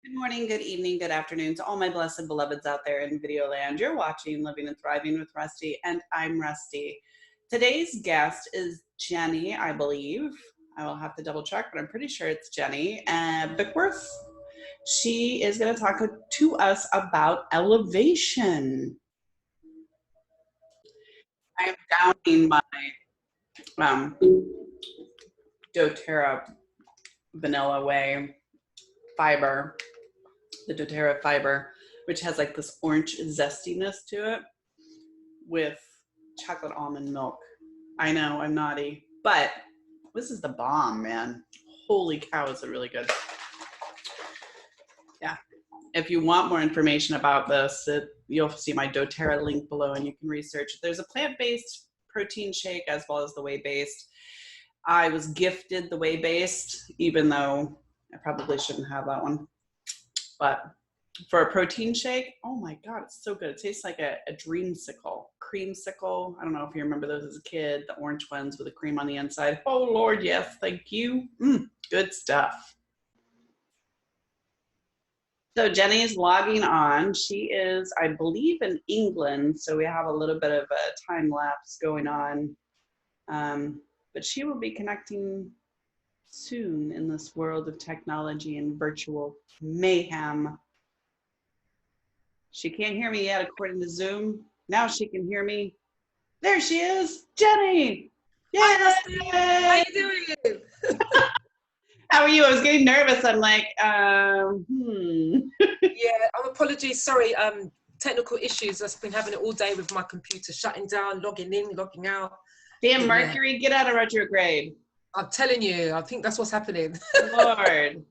Good morning, good evening, good afternoon to all my blessed beloveds out there in video land. You're watching Living and Thriving with Rusty, and I'm Rusty. Today's guest is Jenny, I believe. I will have to double check, but I'm pretty sure it's Jenny Beckford. She is going to talk to us about elevation. I'm downing my doTERRA vanilla whey fiber, the doTERRA fiber, which has like this orange zestiness to it with chocolate almond milk. I know I'm naughty, but this is the bomb, man. Holy cow, is it really good. Yeah. If you want more information about this, you'll see my doTERRA link below and you can research. There's a plant-based protein shake as well as the whey-based. I was gifted the whey-based, even though I probably shouldn't have that one. But for a protein shake, oh my God, it's so good. It tastes like a dreamsicle, creamsicle. I don't know if you remember those as a kid, the orange ones with the cream on the inside. Oh Lord, yes, thank you. Good stuff. So Jenny is logging on. She is, I believe, in England, so we have a little bit of a time lapse going on. But she will be connecting soon in this world of technology and virtual mayhem. She can't hear me yet, according to Zoom. Now she can hear me. There she is, Jenny. Yay! How you doing? How are you? I was getting nervous. I'm like, Yeah, apologies. Sorry, technical issues. I've been having it all day with my computer shutting down, logging in, logging out. Damn Mercury, get out of retrograde. I'm telling you, I think that's what's happening. Lord.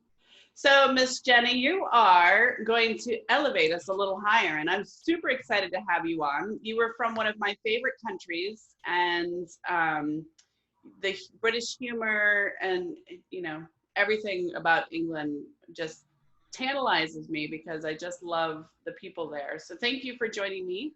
So, Miss Jenny, you are going to elevate us a little higher, and I'm super excited to have you on. You were from one of my favorite countries, and the British humor and, you know, everything about England just tantalizes me because I just love the people there. So thank you for joining me.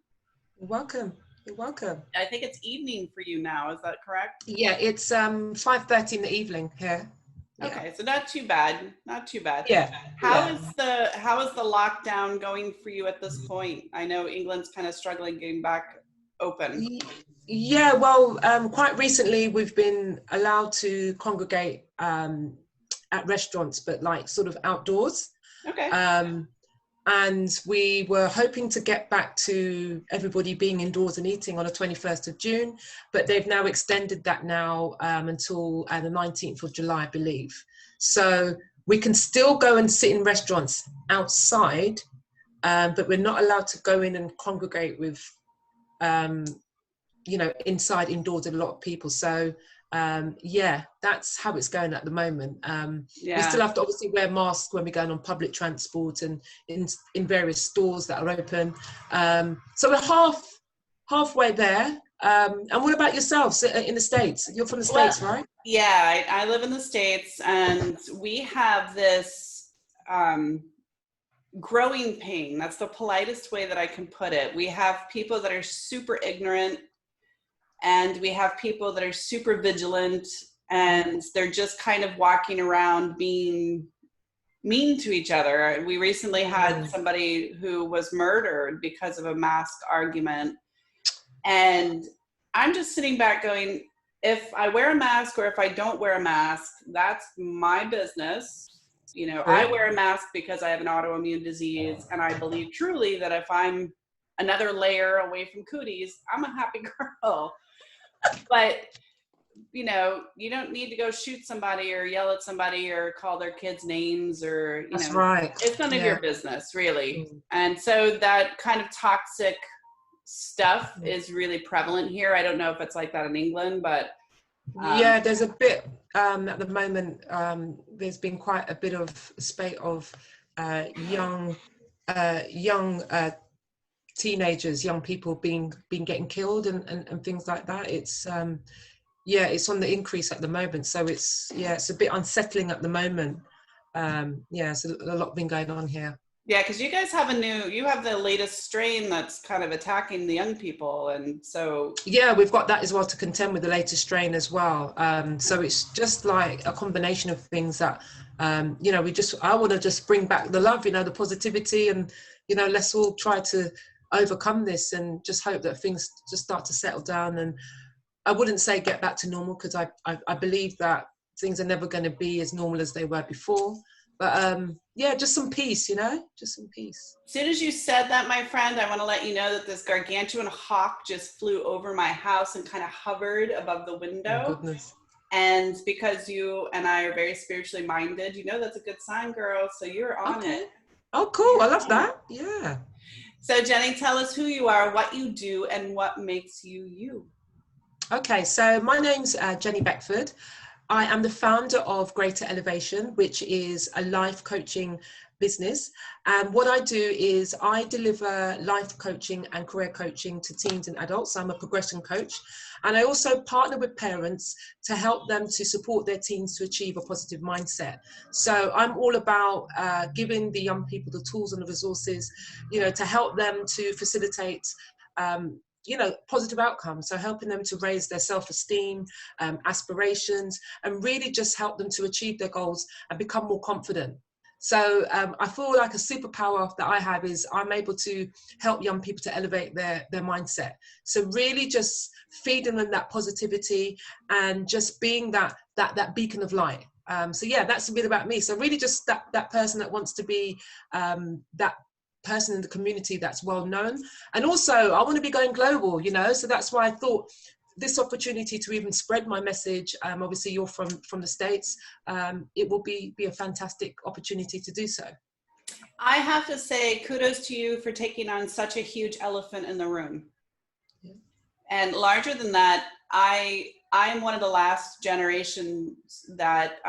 You're welcome. You're welcome. I think it's evening for you now. Is that correct? Yeah, it's 5:30 in the evening here. Yeah. Okay, so not too bad. Not too bad. Yeah. How is the lockdown going for you at this point? I know England's kind of struggling getting back open. Yeah, well, quite recently we've been allowed to congregate at restaurants, but like sort of outdoors. Okay. And we were hoping to get back to everybody being indoors and eating on the 21st of June, but they've now extended that now until the 19th of July, I believe. So we can still go and sit in restaurants outside, but we're not allowed to go in and congregate with, you know, inside, indoors, with a lot of people. So yeah, that's how it's going at the moment. We still have to obviously wear masks when we're going on public transport and in various stores that are open. So we're halfway there. And what about yourselves in the States? You're from the States, right? Yeah, I live in the States, and we have this growing pain. That's the politest way that I can put it. We have people that are super ignorant, and we have people that are super vigilant, and they're just kind of walking around being mean to each other. We recently had somebody who was murdered because of a mask argument. And I'm just sitting back going, if I wear a mask or if I don't wear a mask, that's my business. You know, I wear a mask because I have an autoimmune disease, and I believe truly that if I'm another layer away from cooties, I'm a happy girl. But, you know, you don't need to go shoot somebody or yell at somebody or call their kids names or, you know, right. It's none of your business, really. And so that kind of toxic stuff is really prevalent here. I don't know if it's like that in England, but yeah, there's a bit at the moment. There's been quite a bit of spate of young teenagers, young people being getting killed and things like that. It's yeah, it's on the increase at the moment. So it's a bit unsettling at the moment. Yeah, so a lot been going on here. Yeah, because you guys have you have the latest strain that's kind of attacking the young people, and so yeah, we've got that as well to contend with the latest strain as well. So it's just like a combination of things that You know, I want to just bring back the love, you know, the positivity, and, you know, let's all try to overcome this and just hope that things just start to settle down. And I wouldn't say get back to normal, because I believe that things are never going to be as normal as they were before. But yeah, just some peace, you know, just some peace. As soon as you said that, my friend, I want to let you know that this gargantuan hawk just flew over my house and kind of hovered above the window. Oh, goodness. And because you and I are very spiritually minded, you know that's a good sign, girl. So you're on it. Oh, cool. I love that. Yeah. So Jenny, tell us who you are, what you do, and what makes you you. Okay, so my name's Jenny Beckford. I am the founder of Greater Elevation, which is a life coaching business. And what I do is I deliver life coaching and career coaching to teens and adults. I'm a progression coach. And I also partner with parents to help them to support their teens to achieve a positive mindset. So I'm all about giving the young people the tools and the resources, you know, to help them to facilitate you know, positive outcomes. So helping them to raise their self-esteem, aspirations, and really just help them to achieve their goals and become more confident. So I feel like a superpower that I have is I'm able to help young people to elevate their mindset. So really just feeding them that positivity and just being that beacon of light. So yeah, that's a bit about me. So really just that person that wants to be that person in the community that's well known. And also I want to be going global, you know, so that's why I thought this opportunity to even spread my message, obviously you're from the States, it will be a fantastic opportunity to do so. I have to say kudos to you for taking on such a huge elephant in the room. Yeah. And larger than that, I'm one of the last generations that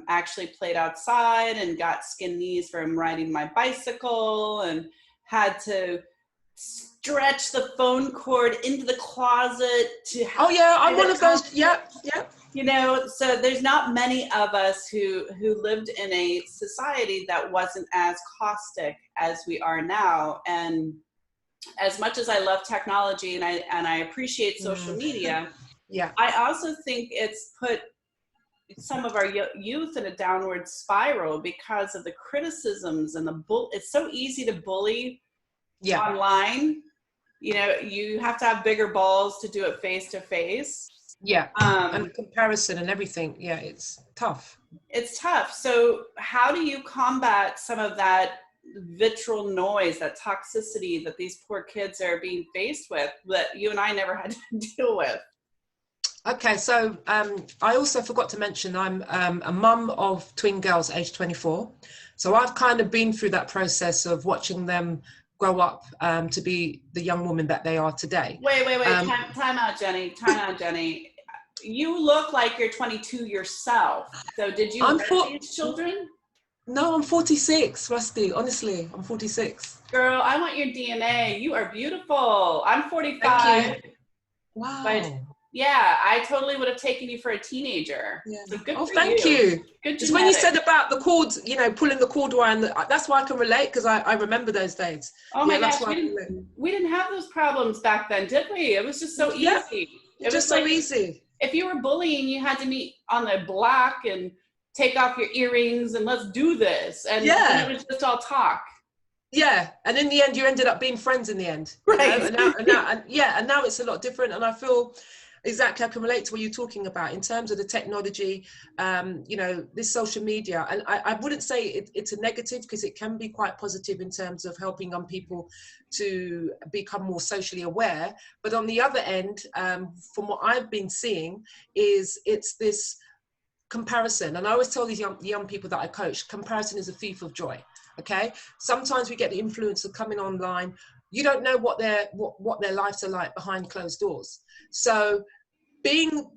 actually played outside and got skin knees from riding my bicycle and had to stretch the phone cord into the closet to have. Oh yeah, I'm one of those. Yep. You know, so there's not many of us who lived in a society that wasn't as caustic as we are now. And as much as I love technology and I appreciate social media, yeah, I also think it's put some of our youth in a downward spiral because of the criticisms and it's so easy to bully online. You know, you have to have bigger balls to do it face to face. Yeah, and the comparison and everything. Yeah, it's tough. It's tough. So how do you combat some of that vitriol noise, that toxicity that these poor kids are being faced with that you and I never had to deal with? Okay, so I also forgot to mention I'm a mum of twin girls aged 24. So I've kind of been through that process of watching them grow up to be the young woman that they are today. Wait. Time out, Jenny. You look like you're 22 yourself. So did you raise these children? No, I'm 46, Rusty. Honestly, I'm 46. Girl, I want your DNA. You are beautiful. I'm 45. Thank you. Wow. But yeah, I totally would have taken you for a teenager. Yeah. So good for thank you. Good. Just when you said about the cord, you know, pulling the cord wire, that's why I can relate, because I remember those days. Oh my gosh, we didn't have those problems back then, did we? It was just so easy. Yeah, it was so easy. If you were bullying, you had to meet on the block and take off your earrings and let's do this. And it was just all talk. Yeah, and in the end, you ended up being friends in the end. Right. And now it's a lot different. And I feel exactly I can relate to what you're talking about in terms of the technology, you know, this social media. And I wouldn't say it's a negative, because it can be quite positive in terms of helping young people to become more socially aware. But on the other end, from what I've been seeing, it's this comparison. And I always tell these young people that I coach, comparison is a thief of joy. Okay, sometimes we get the influencer coming online. You don't know what their lives are like behind closed doors. So being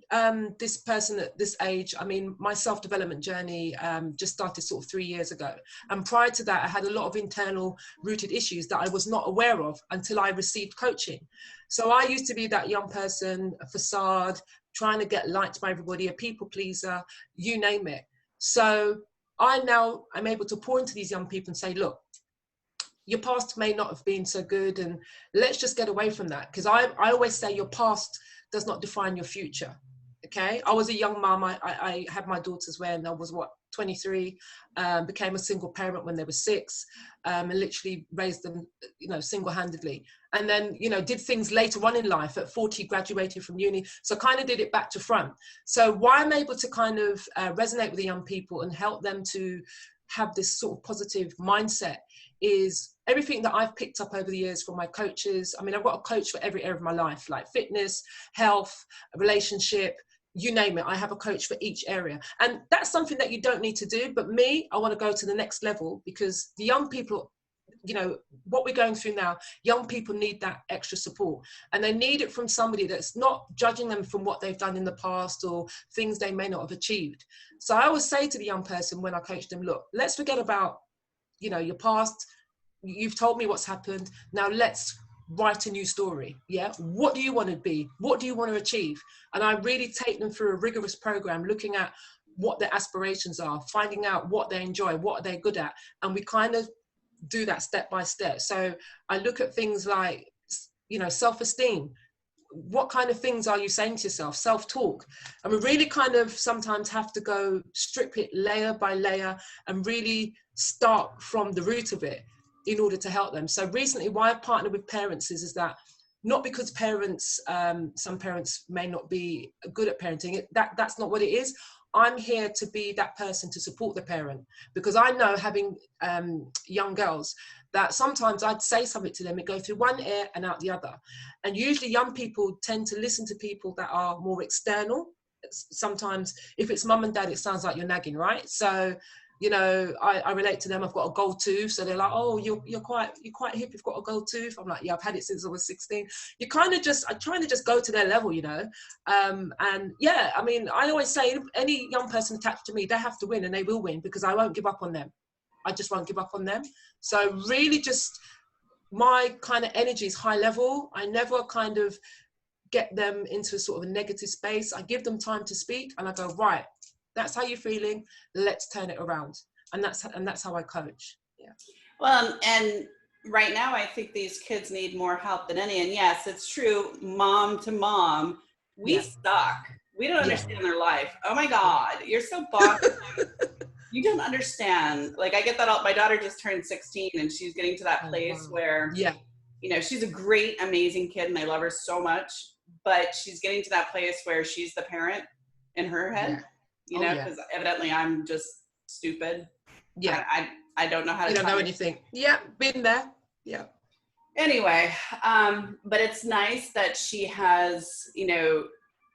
this person at this age, I mean, my self-development journey just started sort of 3 years ago. And prior to that, I had a lot of internal rooted issues that I was not aware of until I received coaching. So I used to be that young person, a facade, trying to get liked by everybody, a people pleaser, you name it. So I'm able to pour into these young people and say, look, your past may not have been so good, and let's just get away from that. Because I always say your past does not define your future. okay? I was a young mom. I had my daughters when I was, 23, became a single parent when they were 6, and literally raised them, single-handedly. And then, did things later on in life. At 40, graduated from uni. So kind of did it back to front. So why I'm able to kind of resonate with the young people and help them to have this sort of positive mindset is everything that I've picked up over the years from my coaches. I mean, I've got a coach for every area of my life, like fitness, health, relationship, you name it. I have a coach for each area. And that's something that you don't need to do. But me, I want to go to the next level, because the young people, what we're going through now, young people need that extra support, and they need it from somebody that's not judging them from what they've done in the past or things they may not have achieved. So I always say to the young person when I coach them, look, let's forget about, your past. You've told me what's happened. Now let's write a new story. Yeah. What do you want to be? What do you want to achieve? And I really take them through a rigorous program, looking at what their aspirations are, finding out what they enjoy, what are they good at. And we kind of do that step by step. So I look at things like, self-esteem. What kind of things are you saying to yourself? Self-talk. And we really kind of sometimes have to go strip it layer by layer and really start from the root of it in order to help them. So recently, why I've partnered with parents is that not because parents, some parents may not be good at parenting. That's not what it is. I'm here to be that person to support the parent, because I know, having young girls, that sometimes I'd say something to them, it go through one ear and out the other. And usually young people tend to listen to people that are more external. Sometimes if it's mum and dad, it sounds like you're nagging, right? So, I relate to them. I've got a gold tooth. So they're like, oh, you're quite hip. You've got a gold tooth. I'm like, yeah, I've had it since I was 16. I'm trying to just go to their level, and yeah, I mean, I always say any young person attached to me, they have to win, and they will win, because I won't give up on them. I just won't give up on them. So really just my kind of energy is high level. I never kind of get them into a sort of a negative space. I give them time to speak, and I go, right, that's how you're feeling, let's turn it around. And that's how I coach. Yeah. Well, and right now I think these kids need more help than any. And yes, it's true, mom to mom, we suck. We don't understand their life. Oh my God, you're so bossy. You don't understand. Like, I get that all. My daughter just turned 16, and she's getting to that place where, she's a great, amazing kid, and I love her so much, but she's getting to that place where she's the parent in her head, because evidently I'm just stupid. Yeah. I don't know how to. You don't know anything. Yeah, been there. Yeah. Anyway, but it's nice that she has,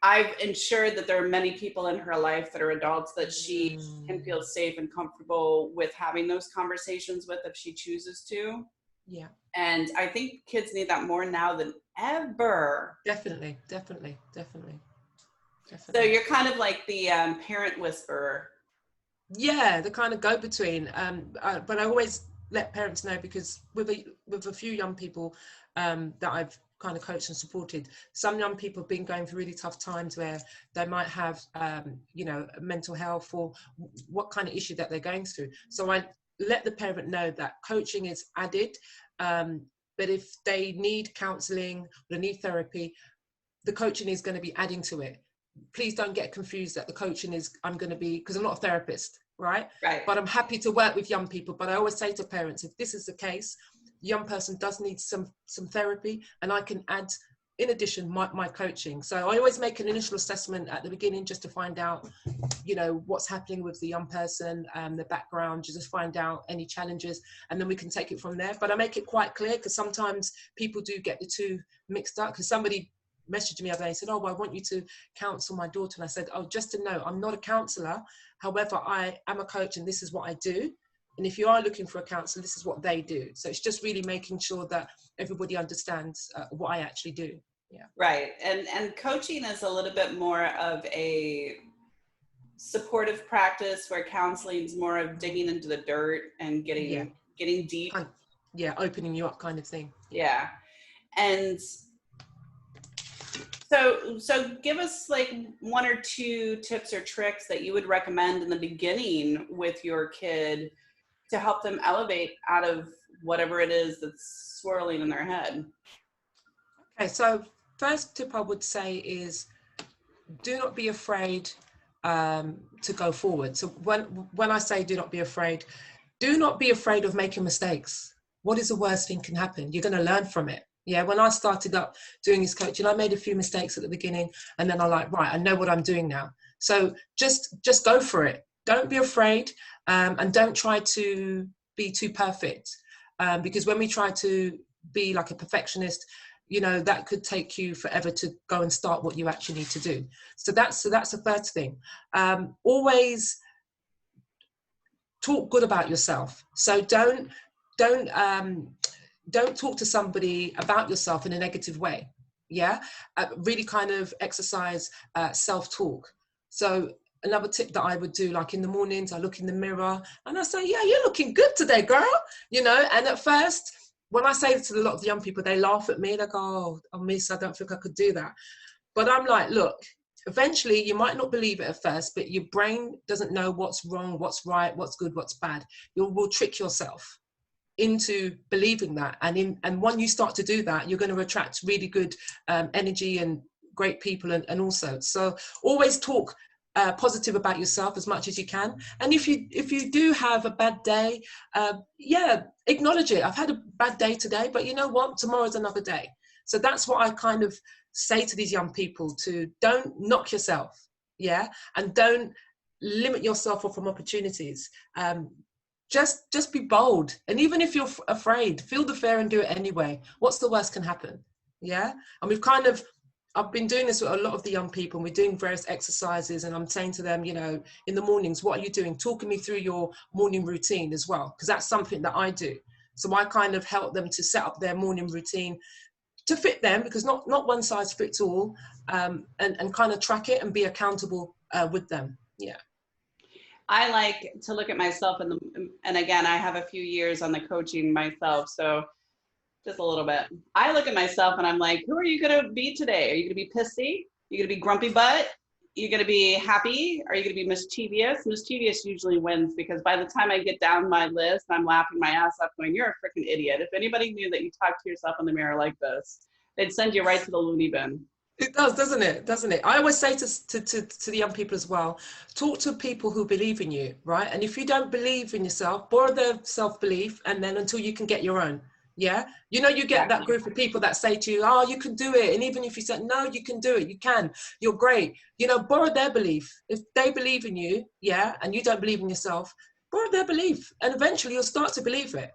I've ensured that there are many people in her life that are adults that she can feel safe and comfortable with having those conversations with if she chooses to. Yeah. And I think kids need that more now than ever. Definitely. So you're kind of like the parent whisperer. Yeah, the kind of go-between. But I always let parents know, because with a few young people that I've kind of coached and supported, some young people have been going through really tough times where they might have mental health or what kind of issue that they're going through. So I let the parent know that coaching is added, but if they need counseling or they need therapy, the coaching is going to be adding to it. Please don't get confused that the coaching is, I'm going to be, because I'm not a therapist, right? But I'm happy to work with young people. But I always say to parents, if this is the case, the young person does need some therapy, and I can add, in addition, my coaching. So I always make an initial assessment at the beginning, just to find out, what's happening with the young person, the background, just to find out any challenges, and then we can take it from there. But I make it quite clear, because sometimes people do get the two mixed up, because somebody messaged me the other day and said, oh, well, I want you to counsel my daughter. And I said, oh, just to know, I'm not a counsellor. However, I am a coach, and this is what I do. And if you are looking for a counsellor, this is what they do. So it's just really making sure that everybody understands what I actually do. Yeah. Right. And coaching is a little bit more of a supportive practice, where counseling is more of digging into the dirt and getting deep. Opening you up kind of thing. Yeah. And so give us like one or two tips or tricks that you would recommend in the beginning with your kid to help them elevate out of whatever it is that's swirling in their head. Okay, so first tip I would say is do not be afraid to go forward. So when I say do not be afraid of making mistakes. What is the worst thing can happen? You're going to learn from it. Yeah, when I started up doing this coaching, I made a few mistakes at the beginning, and then I like, right, I know what I'm doing now. So just go for it. Don't be afraid, and don't try to be too perfect, because when we try to be like a perfectionist, you know, that could take you forever to go and start what you actually need to do. So that's the first thing. Always talk good about yourself. So don't talk to somebody about yourself in a negative way. Yeah, really kind of exercise self-talk. So another tip that I would do, like in the mornings, I look in the mirror and I say, yeah, you're looking good today, girl. You know, and at first, when I say it to a lot of the young people, they laugh at me. They go, oh, miss, I don't think I could do that. But I'm like, look, eventually you might not believe it at first, but your brain doesn't know what's wrong, what's right, what's good, what's bad. You will trick yourself into believing that, and when you start to do that, you're going to attract really good energy and great people, and also, so always talk positive about yourself as much as you can. And if you do have a bad day, yeah, acknowledge it. I've had a bad day today, but you know what, tomorrow's another day. So that's what I kind of say to these young people, to don't knock yourself, yeah, and don't limit yourself off from opportunities. Just be bold, and even if you're afraid, feel the fear and do it anyway. What's the worst can happen? Yeah. And I've been doing this with a lot of the young people, and we're doing various exercises, and I'm saying to them, you know, in the mornings, what are you doing? Talking me through your morning routine as well, because that's something that I do. So I kind of help them to set up their morning routine to fit them, because not one size fits all, and kind of track it and be accountable with them. Yeah. I like to look at myself and again, I have a few years on the coaching myself, so just a little bit. I look at myself and I'm like, who are you going to be today? Are you going to be pissy? Are you going to be grumpy butt? Are you going to be happy? Are you going to be mischievous? Mischievous usually wins, because by the time I get down my list, I'm laughing my ass off going, you're a freaking idiot. If anybody knew that you talk to yourself in the mirror like this, they'd send you right to the loony bin. It does, doesn't it? Doesn't it? I always say to the young people as well, talk to people who believe in you, right? And if you don't believe in yourself, borrow their self-belief, and then until you can get your own. Yeah. You know, you get that group of people that say to you, oh, you can do it. And even if you said, no, you can do it, you can, you're great. You know, borrow their belief. If they believe in you, yeah, and you don't believe in yourself, borrow their belief. And eventually you'll start to believe it.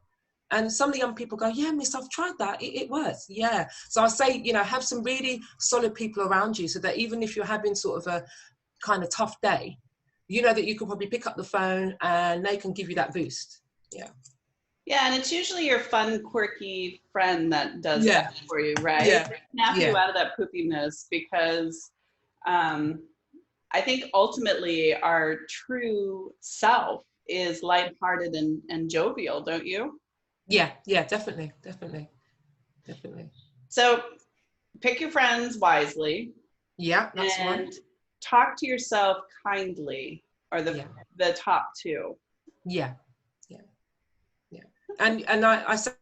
And some of the young people go, yeah, miss, I've tried that. It works. Yeah. So I say, you know, have some really solid people around you, so that even if you're having sort of a kind of tough day, you know that you can probably pick up the phone and they can give you that boost. Yeah. Yeah, and it's usually your fun, quirky friend that does Yeah. that for you, right? Yeah. Snap you out of that poopiness, because I think ultimately our true self is lighthearted and jovial, don't you? Yeah, yeah, definitely. So pick your friends wisely. Yeah, that's and one. talk to yourself kindly are the top two. Yeah. And I say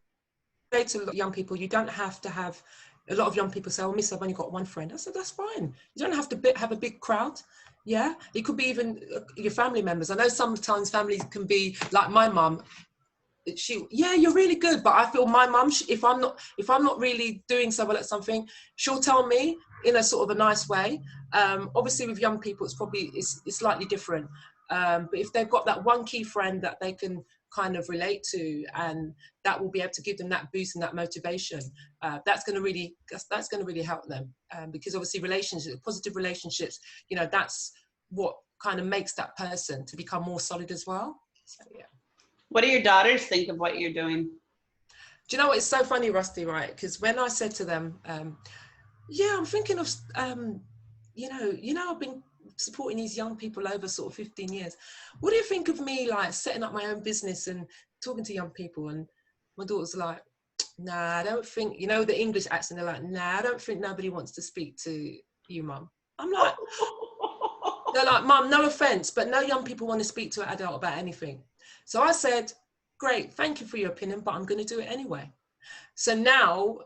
to young people, you don't have to have, a lot of young people say, oh, miss, I've only got one friend. I said, that's fine. You don't have to have a big crowd. Yeah. It could be even your family members. I know sometimes families can be like my mum. Yeah, you're really good, but I feel my mum, if I'm not really doing so well at something, she'll tell me in a sort of a nice way. Obviously with young people, it's slightly different. But if they've got that one key friend that they can kind of relate to, and that will be able to give them that boost and that motivation, that's going to really help them. Because obviously positive relationships, you know, that's what kind of makes that person to become more solid as well. So yeah. What do your daughters think of what you're doing? Do you know what? It's so funny, Rusty, right? Because when I said to them, yeah, I'm thinking of, you know, I've been supporting these young people over sort of 15 years. What do you think of me, like, setting up my own business and talking to young people? And my daughter's like, nah, I don't think, you know, the English accent, they're like, nah, I don't think nobody wants to speak to you, Mum. I'm like, they're like, Mum, no offense, but no young people want to speak to an adult about anything. So I said, great, thank you for your opinion, but I'm going to do it anyway. So now,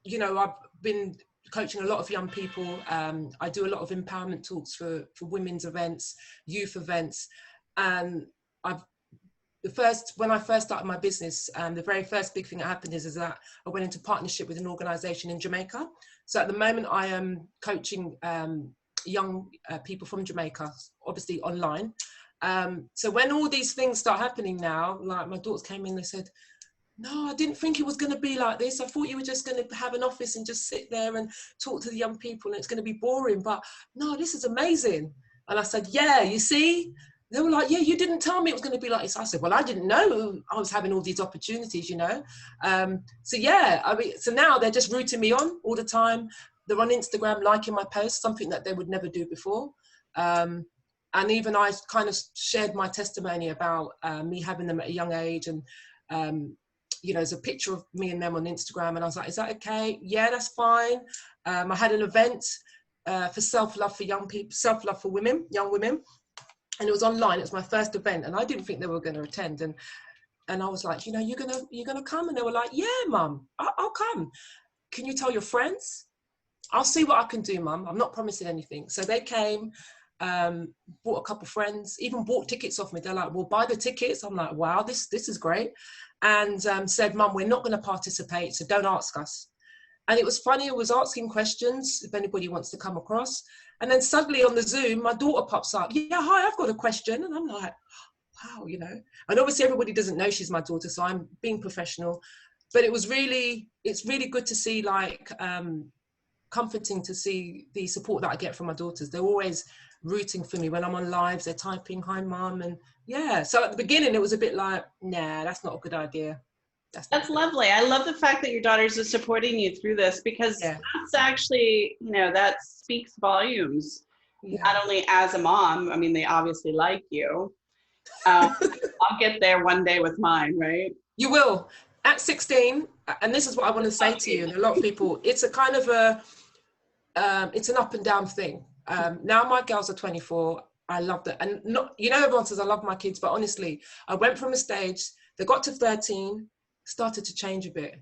you know, I've been coaching a lot of young people. I do a lot of empowerment talks for women's events, youth events. And when I first started my business, the very first big thing that happened is that I went into partnership with an organization in Jamaica. So at the moment I am coaching young people from Jamaica, obviously online. So when all these things start happening now, like my daughters came in, they said, no, I didn't think it was going to be like this. I thought you were just going to have an office and just sit there and talk to the young people and it's going to be boring. But no, this is amazing. And I said, yeah, you see? They were like, yeah, you didn't tell me it was going to be like this. I said, well, I didn't know I was having all these opportunities, you know? So yeah, I mean, so now they're just rooting me on all the time. They're on Instagram liking my posts, something that they would never do before. And even I kind of shared my testimony about me having them at a young age, and you know, there's a picture of me and them on Instagram, and I was like, is that okay? Yeah, that's fine. I had an event for self-love for young people, self-love for women, young women, and it was online. It was my first event, and I didn't think they were going to attend. And I was like, you know, you're gonna come? And they were like, yeah, mum, I'll come. Can you tell your friends? I'll see what I can do, mum. I'm not promising anything. So they came, bought a couple friends, even bought tickets off me. They're like, well, buy the tickets. I'm like, wow, this is great. And said, mum, we're not going to participate, so don't ask us. And it was funny, I was asking questions if anybody wants to come across. And then suddenly on the Zoom, my daughter pops up. Yeah, hi, I've got a question. And I'm like, wow, you know. And obviously everybody doesn't know she's my daughter, so I'm being professional. But it's really good to see, like, comforting to see the support that I get from my daughters. They're always rooting for me when I'm on lives. They're typing, hi, mum. And yeah, so at the beginning, it was a bit like, nah, that's not a good idea. That's lovely. I love the fact that your daughters are supporting you through this, because Yeah. that's actually, you know, that speaks volumes. Yeah. Not only as a mom, I mean, they obviously like you. I'll get there one day with mine, right? You will. At 16, and this is what I want to say to you and a lot of people, it's a kind of it's an up and down thing. Now my girls are 24. I love that. And not, you know, everyone says I love my kids, but honestly, I went from a stage, they got to 13, started to change a bit.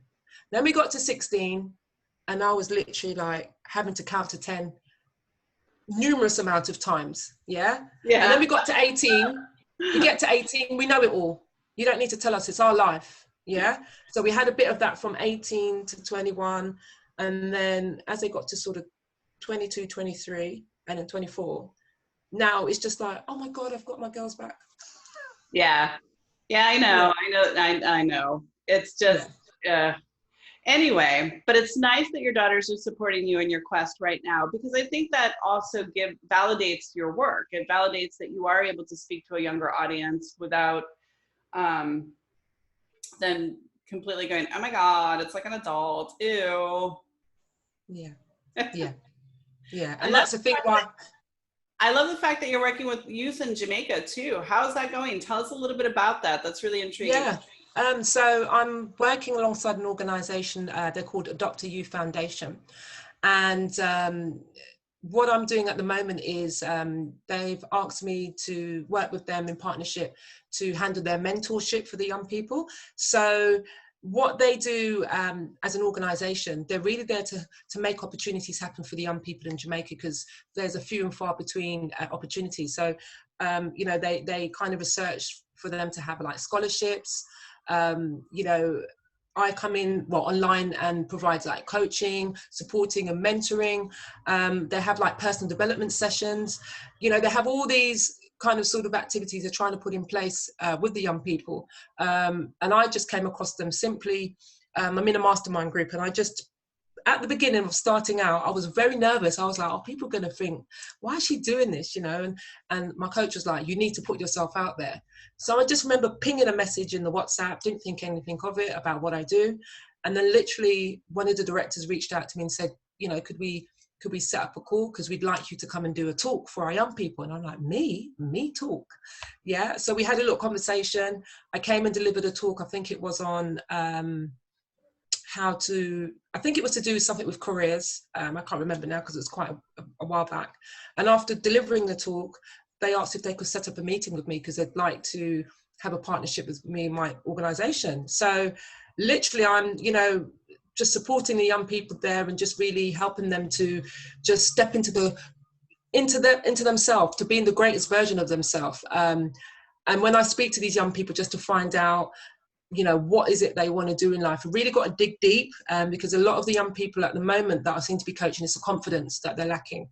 Then we got to 16, and I was literally like having to count to 10 numerous amount of times. Yeah. And then we got to 18. We get to 18, we know it all. You don't need to tell us, it's our life. Yeah. So we had a bit of that from 18 to 21. And then as they got to sort of 22, 23, and then 24, now it's just like, oh my God, I've got my girls back. Yeah. Yeah, I know. Yeah. I know. It's just, anyway, but it's nice that your daughters are supporting you in your quest right now, because I think that also validates your work. It validates that you are able to speak to a younger audience without them completely going, oh my God, it's like an adult. Ew. Yeah. Yeah. Yeah. And that's the thing why I love the fact that you're working with youth in Jamaica too. How's that going? Tell us a little bit about that. That's really intriguing. Yeah. So I'm working alongside an organization, they're called Adopt a Youth Foundation. And what I'm doing at the moment is they've asked me to work with them in partnership to handle their mentorship for the young people. So what they do as an organization, they're really there to make opportunities happen for the young people in Jamaica, because there's a few and far between opportunities. So, you know, they kind of research for them to have like scholarships. You know, I come in online and provide like coaching, supporting and mentoring. They have like personal development sessions. You know, they have all these kind of sort of activities they're trying to put in place with the young people. And I just came across them simply. I'm in a mastermind group, and I just, at the beginning of starting out, I was very nervous. I was like, oh, people are going to think, why is she doing this? You know, and my coach was like, you need to put yourself out there. So I just remember pinging a message in the WhatsApp, didn't think anything of it about what I do. And then literally one of the directors reached out to me and said, you know, could we set up a call, because we'd like you to come and do a talk for our young people. And I'm like, me talk? Yeah. So we had a little conversation. I came and delivered a talk. I think it was on I think it was to do something with careers. I can't remember now because it was quite a while back. And after delivering the talk, they asked if they could set up a meeting with me because they'd like to have a partnership with me and my organization. So literally I'm, you know, just supporting the young people there and just really helping them to just step into themselves, to being the greatest version of themselves. And when I speak to these young people, just to find out, what is it they want to do in life, I've really got to dig deep, because a lot of the young people at the moment that I seem to be coaching, is the confidence that they're lacking.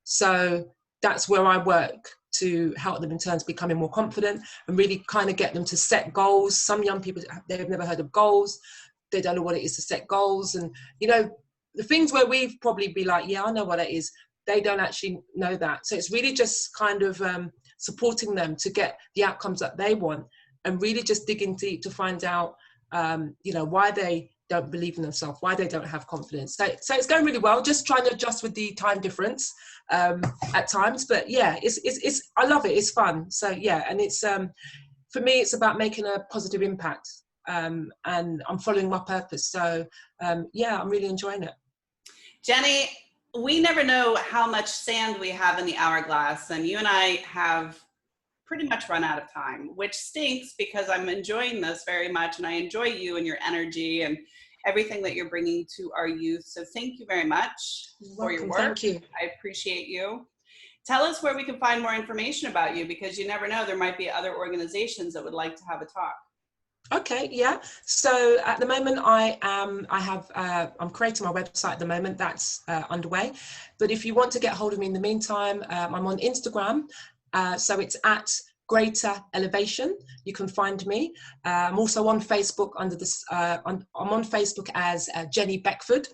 So that's where I work to help them in terms of becoming more confident and really kind of get them to set goals. Some young people, they've never heard of goals. They don't know what it is to set goals. And, the things where we've probably be like, yeah, I know what it is. They don't actually know that. So it's really just kind of supporting them to get the outcomes that they want, and really just digging deep to find out, why they don't believe in themselves, why they don't have confidence. So it's going really well, just trying to adjust with the time difference at times. But yeah, it's I love it. It's fun. So yeah, and it's for me, it's about making a positive impact, and I'm following my purpose. So yeah, I'm really enjoying it. Jenny, we never know how much sand we have in the hourglass, and you and I have pretty much run out of time, which stinks because I'm enjoying this very much, and I enjoy you and your energy and everything that you're bringing to our youth. So thank you very much for your work. Thank you. I appreciate you. Tell us where we can find more information about you, because you never know, there might be other organizations that would like to have a talk. Okay, yeah. So at the moment, I'm creating my website at the moment. That's underway. But if you want to get hold of me in the meantime, I'm on Instagram. So it's at Greater Elevation. You can find me. I'm also on Facebook under this. I'm on Facebook as Jenny Beckford.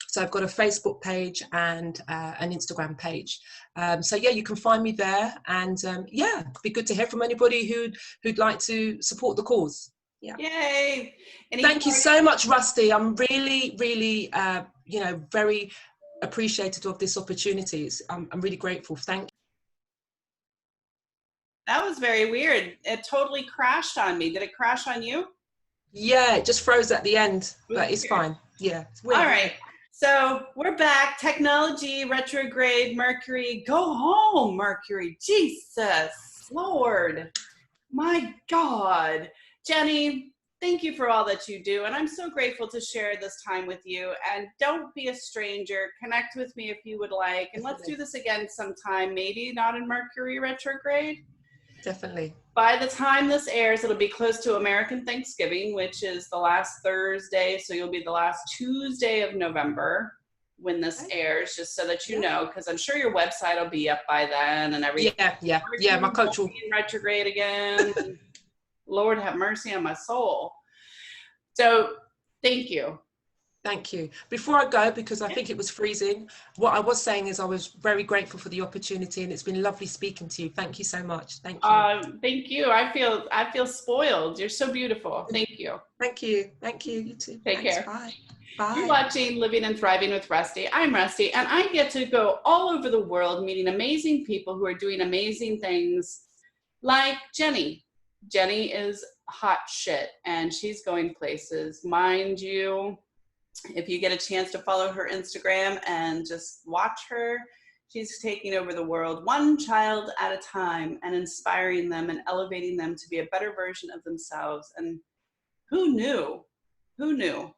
So I've got a Facebook page and an Instagram page. So yeah, you can find me there. And yeah, it'd be good to hear from anybody who'd like to support the cause. Yeah. Yay! Thank you so much, Rusty. I'm really, really, very appreciative of this opportunity. I'm really grateful. Thank you. That was very weird. It totally crashed on me. Did it crash on you? Yeah, it just froze at the end, but it's fine. Yeah. It's weird. All right. So we're back. Technology, retrograde, Mercury. Go home, Mercury. Jesus, Lord. My God. Jenny, thank you for all that you do. And I'm so grateful to share this time with you. And don't be a stranger. Connect with me if you would like. And let's do this again sometime, maybe not in Mercury retrograde. Definitely. By the time this airs, it'll be close to American Thanksgiving, which is the last Thursday. So you'll be the last Tuesday of November when this airs, just so that you know, because I'm sure your website will be up by then and everything. Yeah. My coach will be in retrograde again. Lord have mercy on my soul. So thank you. Thank you. Before I go, because I think it was freezing, what I was saying is I was very grateful for the opportunity, and it's been lovely speaking to you. Thank you so much. Thank you. Thank you. I feel spoiled. You're so beautiful. Thank you. Thank you. Thank you. You too. Take care. Bye. Bye. You're watching Living and Thriving with Rusty. I'm Rusty, and I get to go all over the world meeting amazing people who are doing amazing things, like Jenny. Jenny is hot shit, and she's going places. Mind you, if you get a chance to follow her Instagram and just watch her, she's taking over the world one child at a time and inspiring them and elevating them to be a better version of themselves. And who knew? Who knew?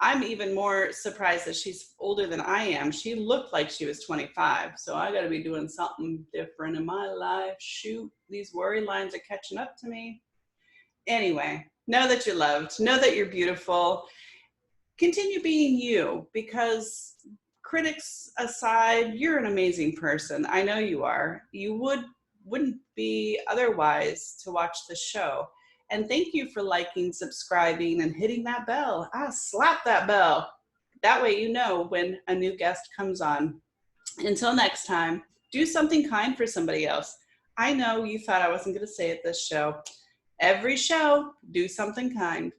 I'm even more surprised that she's older than I am. She looked like she was 25. So I got to be doing something different in my life. Shoot, these worry lines are catching up to me. Anyway, know that you're loved. Know that you're beautiful. Continue being you, because critics aside, you're an amazing person. I know you are. You wouldn't be otherwise to watch the show. And thank you for liking, subscribing, and hitting that bell. Slap that bell. That way you know when a new guest comes on. Until next time, do something kind for somebody else. I know you thought I wasn't going to say it this show. Every show, do something kind.